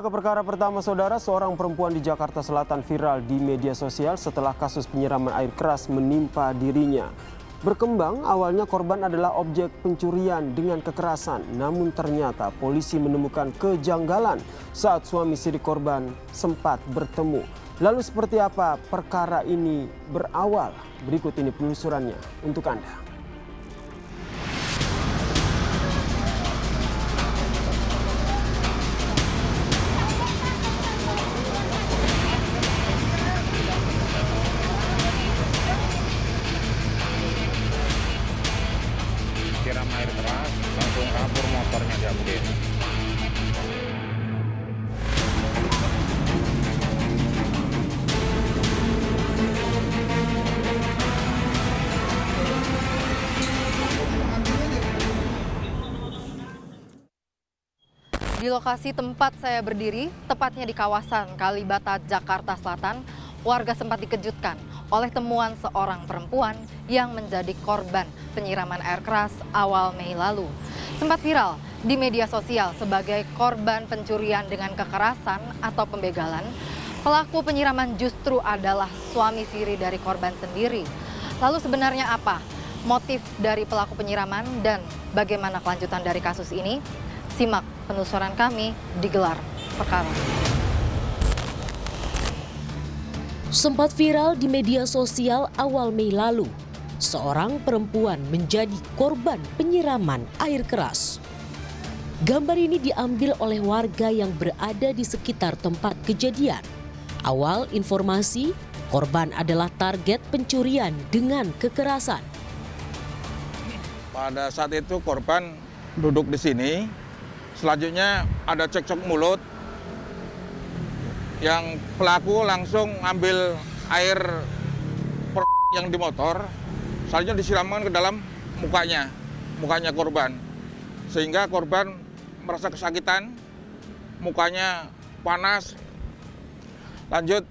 Perkara pertama, saudara, seorang perempuan di Jakarta Selatan viral di media sosial setelah kasus penyiraman air keras menimpa dirinya. Berkembang, awalnya korban adalah objek pencurian dengan kekerasan, namun ternyata polisi menemukan kejanggalan saat suami istri korban sempat bertemu. Lalu seperti apa perkara ini berawal? Berikut ini penelusurannya untuk Anda. Siram air keras, langsung kabur motornya diambil. Di lokasi tempat saya berdiri, tepatnya di kawasan Kalibata, Jakarta Selatan, warga sempat dikejutkan oleh temuan seorang perempuan yang menjadi korban penyiraman air keras awal Mei lalu. Sempat viral di media sosial sebagai korban pencurian dengan kekerasan atau pembegalan. Pelaku penyiraman justru adalah suami siri dari korban sendiri. Lalu sebenarnya apa motif dari pelaku penyiraman dan bagaimana kelanjutan dari kasus ini? Simak penelusuran kami di Gelar Perkara. Sempat viral di media sosial awal Mei lalu, seorang perempuan menjadi korban penyiraman air keras. Gambar ini diambil oleh warga yang berada di sekitar tempat kejadian. Awal informasi, korban adalah target pencurian dengan kekerasan. Pada saat itu korban duduk di sini. Selanjutnya ada cekcok mulut yang pelaku langsung ambil air yang di motor, selanjutnya disiramkan ke dalam mukanya korban. Sehingga korban merasa kesakitan, mukanya panas, lanjut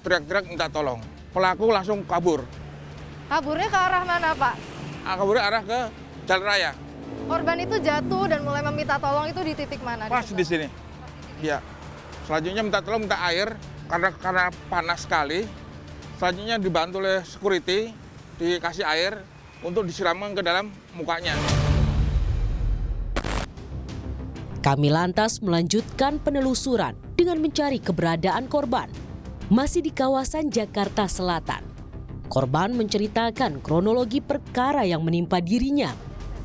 teriak-teriak minta tolong. Pelaku langsung kabur. Kaburnya ke arah mana, Pak? Kaburnya arah ke jalan raya. Korban itu jatuh dan mulai meminta tolong itu di titik mana? Pas di sini. Iya. Selanjutnya minta tolong, minta air karena panas sekali. Selanjutnya dibantu oleh security, dikasih air untuk disiramkan ke dalam mukanya. Kami lantas melanjutkan penelusuran dengan mencari keberadaan korban. Masih di kawasan Jakarta Selatan. Korban menceritakan kronologi perkara yang menimpa dirinya.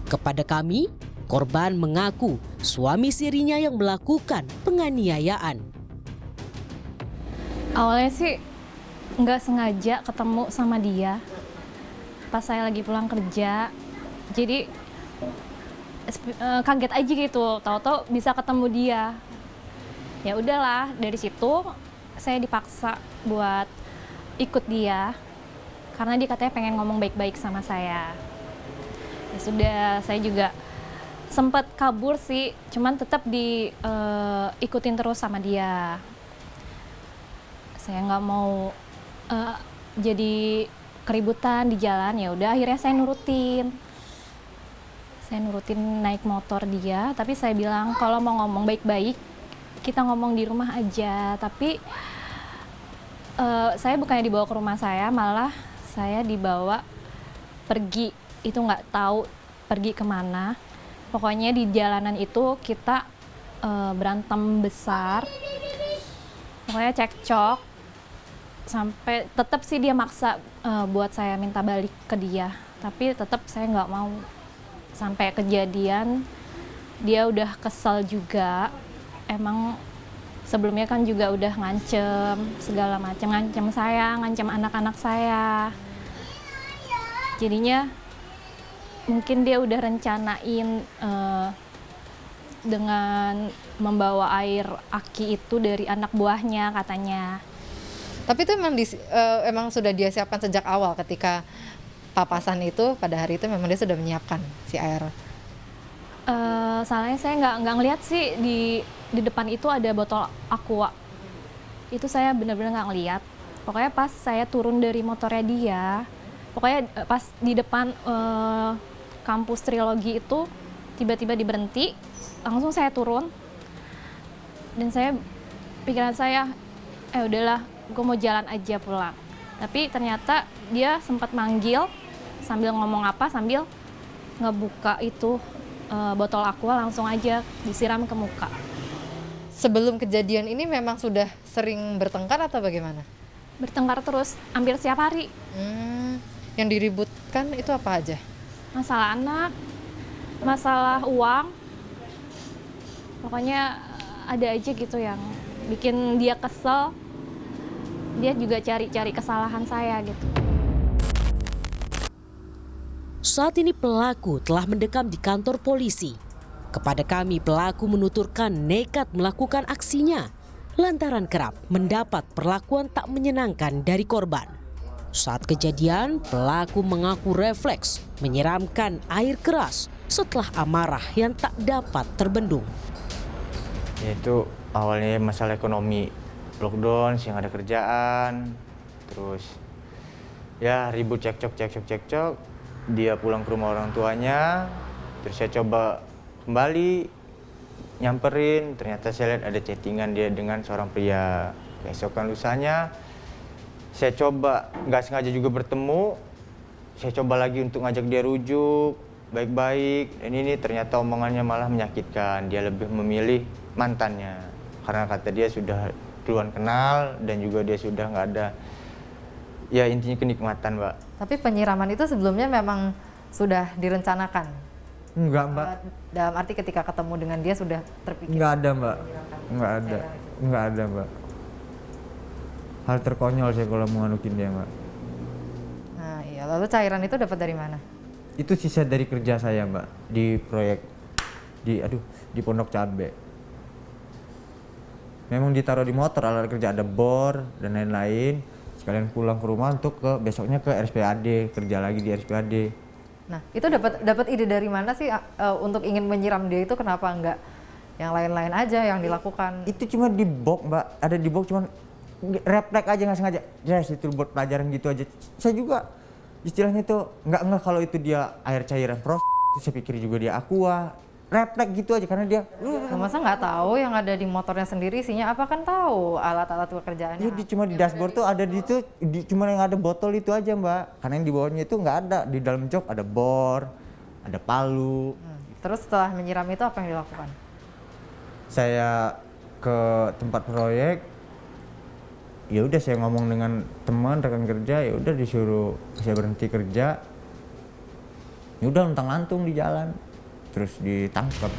Kepada kami, korban mengaku suami sirinya yang melakukan penganiayaan. Awalnya sih nggak sengaja ketemu sama dia pas saya lagi pulang kerja. Jadi kaget aja gitu, tahu-tahu bisa ketemu dia. Ya udahlah, dari situ saya dipaksa buat ikut dia karena dia katanya pengen ngomong baik-baik sama saya. Ya sudah, saya juga sempat kabur sih, cuman tetap diikutin terus sama dia. Saya nggak mau jadi keributan di jalan, ya udah akhirnya saya nurutin. Saya nurutin naik motor dia, tapi saya bilang kalau mau ngomong baik-baik, kita ngomong di rumah aja. Tapi saya bukannya dibawa ke rumah saya, malah saya dibawa pergi. Itu nggak tahu pergi kemana. Pokoknya di jalanan itu kita berantem besar. Pokoknya cekcok. Sampai tetap sih dia maksa buat saya minta balik ke dia. Tapi tetap saya nggak mau. Sampai kejadian dia udah kesel juga. Emang sebelumnya kan juga udah ngancem segala macam. Ngancem saya, ngancem anak-anak saya. Jadinya mungkin dia udah rencanain dengan membawa air aki itu dari anak buahnya katanya. Tapi itu emang sudah dia siapkan sejak awal ketika papasan itu, pada hari itu memang dia sudah menyiapkan si air. Salahnya saya nggak ngelihat sih di depan itu ada botol aqua. Itu saya benar-benar nggak ngelihat. Pokoknya pas saya turun dari motornya dia, pokoknya pas di depan kampus Trilogi itu tiba-tiba diberhenti, langsung saya turun. Dan pikiran saya, udahlah, gue mau jalan aja pulang. Tapi ternyata dia sempat manggil sambil ngomong apa, sambil ngebuka itu botol aqua, langsung aja disiram ke muka. Sebelum kejadian ini memang sudah sering bertengkar atau bagaimana? Bertengkar terus, hampir setiap hari. Yang diributkan itu apa aja? Masalah anak, masalah uang, pokoknya ada aja gitu yang bikin dia kesel. Dia juga cari-cari kesalahan saya gitu. Saat ini pelaku telah mendekam di kantor polisi. Kepada kami, pelaku menuturkan nekat melakukan aksinya lantaran kerap mendapat perlakuan tak menyenangkan dari korban. Saat kejadian, pelaku mengaku refleks menyiramkan air keras setelah amarah yang tak dapat terbendung. Itu awalnya masalah ekonomi, lockdown, siang ada kerjaan, terus ya ribut cekcok. Dia pulang ke rumah orang tuanya, terus saya coba kembali nyamperin, ternyata saya lihat ada chattingan dia dengan seorang pria. Keesokan lusanya saya coba nggak sengaja juga bertemu, saya coba lagi untuk ngajak dia rujuk baik-baik, dan ini ternyata omongannya malah menyakitkan. Dia lebih memilih mantannya karena kata dia sudah duluan kenal dan juga dia sudah nggak ada, ya intinya kenikmatan, Mbak. Tapi penyiraman itu sebelumnya memang sudah direncanakan? Enggak, Mbak. Dalam arti ketika ketemu dengan dia sudah terpikir? Enggak ada, Mbak. Enggak ada, Mbak. Hal terkonyol saya kalau menganukin dia, Mbak. Nah iya, lalu cairan itu dapat dari mana? Itu sisa dari kerja saya, Mbak, di proyek di Pondok Cabe. Memang ditaruh di motor, alat kerja ada bor dan lain-lain. Sekalian pulang ke rumah untuk besoknya ke RSPAD, kerja lagi di RSPAD. Nah, itu dapat ide dari mana sih untuk ingin menyiram dia itu, kenapa enggak yang lain-lain aja yang dilakukan? Itu cuma di box, Mbak. Ada di box, cuman refleks aja nggak sengaja. Yes, itu buat pelajaran gitu aja. Saya juga istilahnya tuh nggak kalau itu dia air cairan saya pikir juga dia aqua. Refleks gitu aja karena dia. Masa nggak tahu yang ada di motornya sendiri isinya apa, kan tahu alat-alat pekerjaannya. Jadi cuma di dashboard tuh ada cuma yang ada botol itu aja, Mbak. Karena yang di bawahnya itu nggak ada. Di dalam jok ada bor, ada palu. Terus setelah menyiram itu apa yang dilakukan? Saya ke tempat proyek. Ya udah saya ngomong dengan teman rekan kerja, ya udah disuruh saya berhenti kerja. Ya udah luntang-lantung di jalan. Terus ditangkap.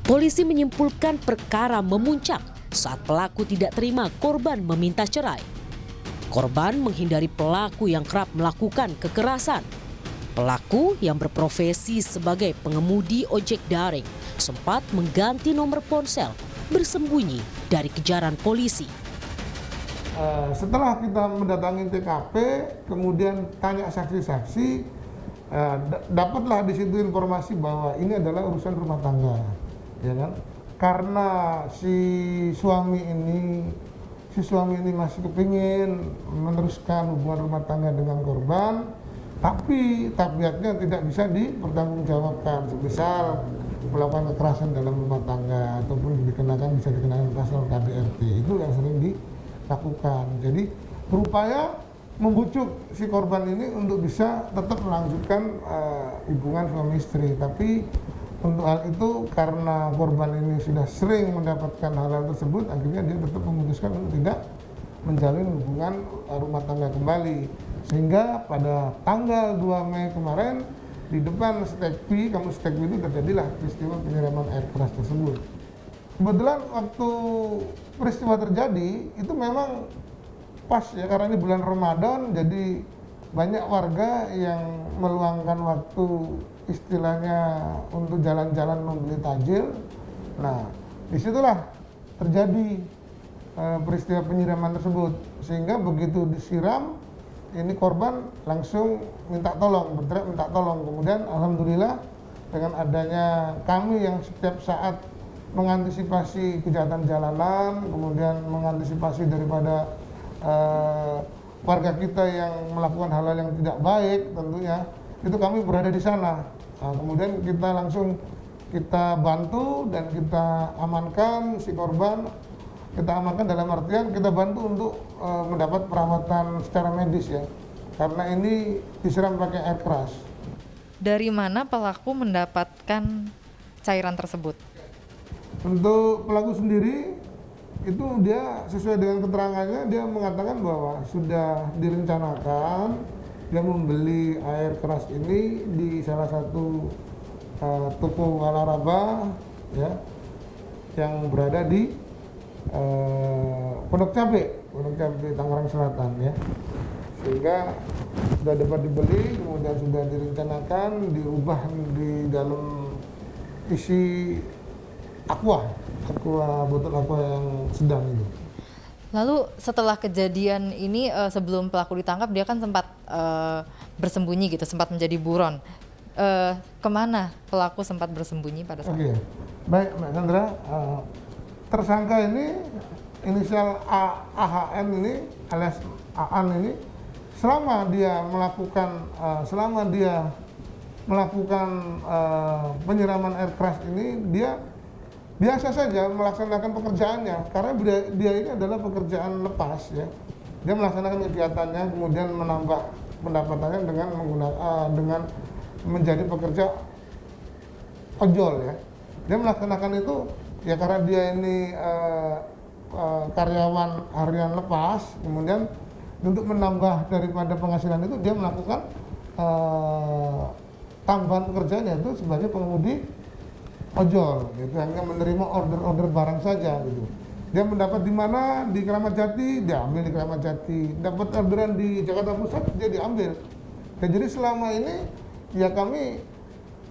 Polisi menyimpulkan perkara memuncak saat pelaku tidak terima korban meminta cerai. Korban menghindari pelaku yang kerap melakukan kekerasan. Pelaku yang berprofesi sebagai pengemudi ojek daring sempat mengganti nomor ponsel bersembunyi dari kejaran polisi. Setelah kita mendatangi TKP, kemudian tanya saksi-saksi, dapatlah di situ informasi bahwa ini adalah urusan rumah tangga, ya kan? Karena si suami ini masih kepingin meneruskan hubungan rumah tangga dengan korban, tapi tabiatnya tidak bisa dipertanggungjawabkan, semisal melakukan kekerasan dalam rumah tangga ataupun bisa dikenakan pasal KDRT, itu yang sering dilakukan. Jadi berupaya membujuk si korban ini untuk bisa tetap melanjutkan hubungan suami istri. Tapi untuk hal itu karena korban ini sudah sering mendapatkan hal-hal tersebut, akhirnya dia tetap memutuskan untuk tidak menjalin hubungan rumah tangga kembali. Sehingga pada tanggal 2 Mei kemarin di depan Stekpi, kampus Stekpi itu terjadilah peristiwa penyiraman air keras tersebut. Kebetulan waktu peristiwa terjadi itu memang pas ya, karena ini bulan Ramadan, jadi banyak warga yang meluangkan waktu istilahnya untuk jalan-jalan membeli takjil. Nah, disitulah terjadi peristiwa penyiraman tersebut, sehingga begitu disiram ini korban langsung minta tolong, berteriak minta tolong. Kemudian alhamdulillah dengan adanya kami yang setiap saat mengantisipasi kejahatan jalanan, kemudian mengantisipasi daripada warga kita yang melakukan hal-hal yang tidak baik tentunya, itu kami berada di sana. Nah, kemudian kita langsung kita bantu dan kita amankan si korban. Kita amankan dalam artian kita bantu untuk mendapat perawatan secara medis ya, karena ini disiram pakai air keras. Dari mana pelaku mendapatkan cairan tersebut? Untuk pelaku sendiri itu dia sesuai dengan keterangannya, dia mengatakan bahwa sudah direncanakan dia membeli air keras ini di salah satu toko waralaba ya, yang berada di Pondok Cabe Tangerang Selatan ya, sehingga sudah dapat dibeli, kemudian sudah direncanakan dirubah di dalam isi botol aqua yang sedang itu. Lalu setelah kejadian ini, sebelum pelaku ditangkap, dia kan sempat bersembunyi gitu, sempat menjadi buron. Kemana pelaku sempat bersembunyi pada saat itu? Baik Mbak Sandra, tersangka ini inisial AHN ini alias AAN ini selama dia melakukan penyiraman air keras ini, dia biasa saja melaksanakan pekerjaannya, karena dia ini adalah pekerjaan lepas ya. Dia melaksanakan kegiatannya, kemudian menambah pendapatannya dengan menjadi pekerja ojol ya. Dia melaksanakan itu ya karena dia ini karyawan harian lepas, kemudian untuk menambah daripada penghasilan itu dia melakukan tambahan pekerjaannya itu sebagai pengemudi ojol gitu, hanya menerima order barang saja gitu. Dia mendapat di mana, di Keramat Jati, dia ambil di Keramat Jati. Dapat orderan di Jakarta Pusat, dia diambil. Dan jadi selama ini ya kami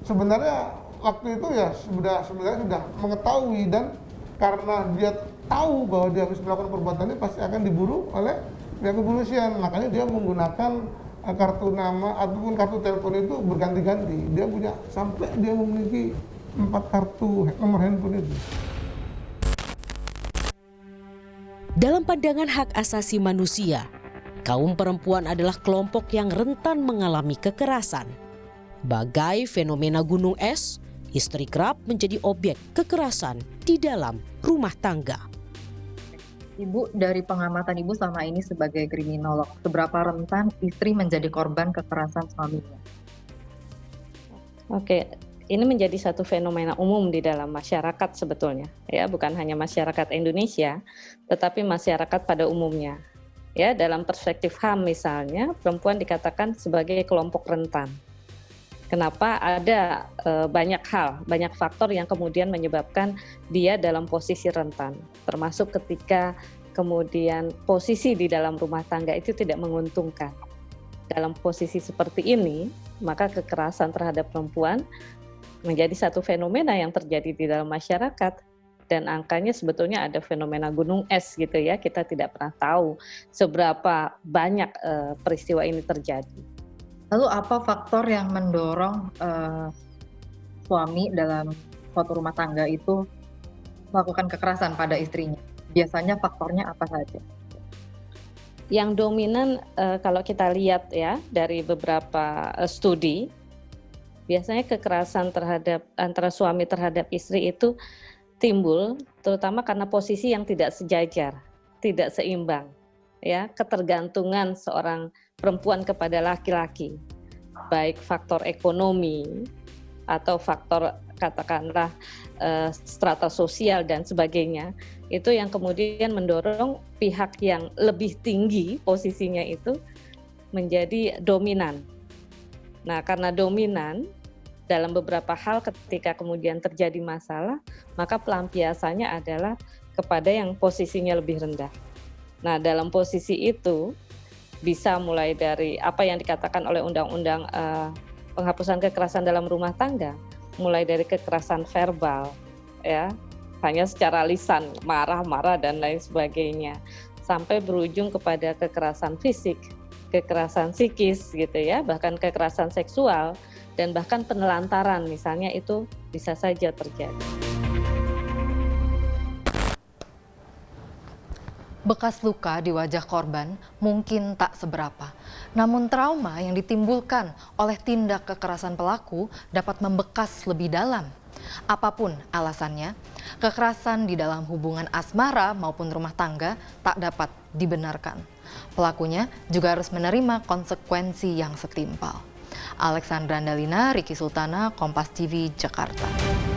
sebenarnya waktu itu ya sebenarnya sudah mengetahui, dan karena dia tahu bahwa dia habis melakukan perbuatan ini pasti akan diburu oleh pihak kepolisian. Makanya dia menggunakan kartu nama ataupun kartu telepon itu berganti-ganti. Dia punya sampai dia memiliki 4 kartu nomor handphone itu. Dalam pandangan hak asasi manusia, kaum perempuan adalah kelompok yang rentan mengalami kekerasan. Bagai fenomena gunung es, istri kerap menjadi objek kekerasan di dalam rumah tangga. Ibu, dari pengamatan Ibu selama ini sebagai kriminolog, seberapa rentan istri menjadi korban kekerasan suaminya? Oke, ini menjadi satu fenomena umum di dalam masyarakat sebetulnya, ya, bukan hanya masyarakat Indonesia, tetapi masyarakat pada umumnya. Ya, dalam perspektif HAM misalnya, perempuan dikatakan sebagai kelompok rentan. Kenapa? Ada banyak faktor yang kemudian menyebabkan dia dalam posisi rentan, termasuk ketika kemudian posisi di dalam rumah tangga itu tidak menguntungkan. Dalam posisi seperti ini, maka kekerasan terhadap perempuan menjadi satu fenomena yang terjadi di dalam masyarakat, dan angkanya sebetulnya ada fenomena gunung es gitu ya, kita tidak pernah tahu seberapa banyak peristiwa ini terjadi. Lalu apa faktor yang mendorong suami dalam suatu rumah tangga itu melakukan kekerasan pada istrinya? Biasanya faktornya apa saja? Yang dominan kalau kita lihat ya dari beberapa studi, biasanya kekerasan antara suami terhadap istri itu timbul terutama karena posisi yang tidak sejajar, tidak seimbang, ya, ketergantungan seorang perempuan kepada laki-laki, baik faktor ekonomi atau faktor katakanlah strata sosial dan sebagainya, itu yang kemudian mendorong pihak yang lebih tinggi posisinya itu menjadi dominan. Nah, karena dominan dalam beberapa hal ketika kemudian terjadi masalah, maka pelampiasannya adalah kepada yang posisinya lebih rendah. Nah, dalam posisi itu bisa mulai dari apa yang dikatakan oleh Undang-Undang Penghapusan Kekerasan dalam Rumah Tangga, mulai dari kekerasan verbal, ya, hanya secara lisan, marah-marah dan lain sebagainya, sampai berujung kepada kekerasan fisik, kekerasan psikis, gitu ya, bahkan kekerasan seksual, dan bahkan penelantaran misalnya itu bisa saja terjadi. Bekas luka di wajah korban mungkin tak seberapa, namun trauma yang ditimbulkan oleh tindak kekerasan pelaku dapat membekas lebih dalam. Apapun alasannya, kekerasan di dalam hubungan asmara maupun rumah tangga tak dapat dibenarkan. Pelakunya juga harus menerima konsekuensi yang setimpal. Alexandra Andalina, Riki Sultana, Kompas TV, Jakarta.